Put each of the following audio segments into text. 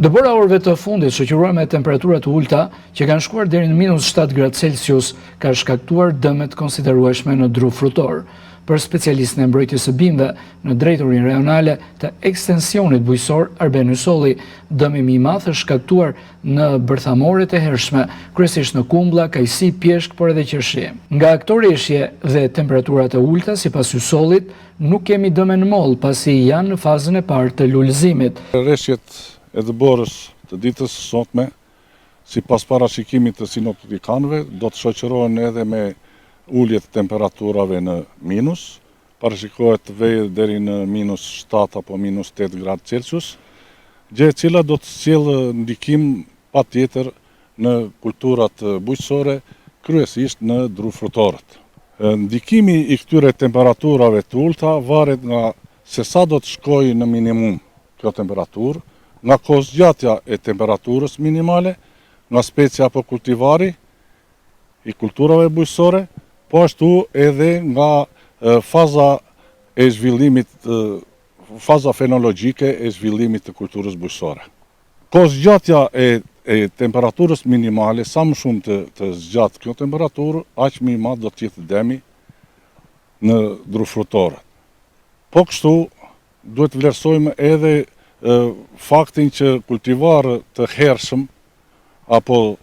Dëbora orëve të fundit, shoqëruar me temperatura të ulta që kanë shkuar deri në -7 gradë Celsius, ka shkaktuar dëme të konsiderueshme në dru frutor. Për specialistin e mbrojtjes së bimëve në drejtorinë rajonale të ekstensionit bujqësor Arben Ysolli, dëmi më i madh është shkaktuar në bërthamoret e hershme, kryesisht në kumbulla, kajsi, pjeshk, por edhe qershi. Nga këto rreshje dhe temperaturat e ulta, sipas Ysollit, nuk kemi dëme në moll, pasi janë në fazën e parë të lulëzimit. Rreshjet e dëborës të ditës sotme, sipas parashikimit të sinoptikanëve, do të shoqërohen edhe me ulljet temperaturave në minus, parashikohet të vejë deri në -7 apo -8 gradë Celsius, gjë e cila do të sjellë ndikim patjetër në kulturat bujqësore, kryesisht në dru frutorët. Ndikimi i këtyre temperaturave të ulta varet nga se sa do të shkojë në minimum kjo temperaturë, nga kohëzgjatja e temperaturës minimale, nga specia apo kultivari i kulturave bujqësore, po ashtu edhe nga faza e zhvillimit, faza fenologjike e zhvillimit të kulturës bujqësore. Kohëzgjatja e temperaturës minimale, sa më shumë të zgjatë kjo temperaturë, aq më i madh do të jetë dëmi në dru frutorët. Po kështu, duhet vlerësojmë edhe faktin që kultivarë të hershëm apo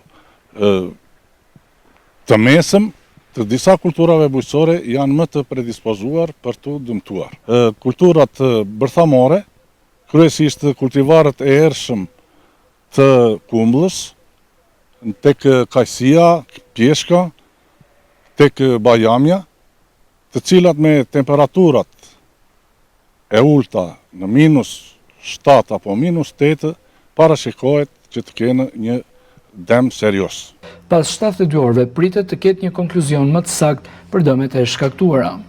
të mesëm të disa kulturave bujqësore janë më të predispozuar për të dëmtuar. Kulturat bërthamore, kryesisht kultivarët e hershëm të kumbullës, tek kajsia, pjeshka, tek bajamja, të cilat me temperaturat e ulta në -7 apo -8, parashikohet që të kenë një dëm serios. Pas 72 orëve pritet të ketë një konkluzion më të saktë për dëmet e shkaktuara.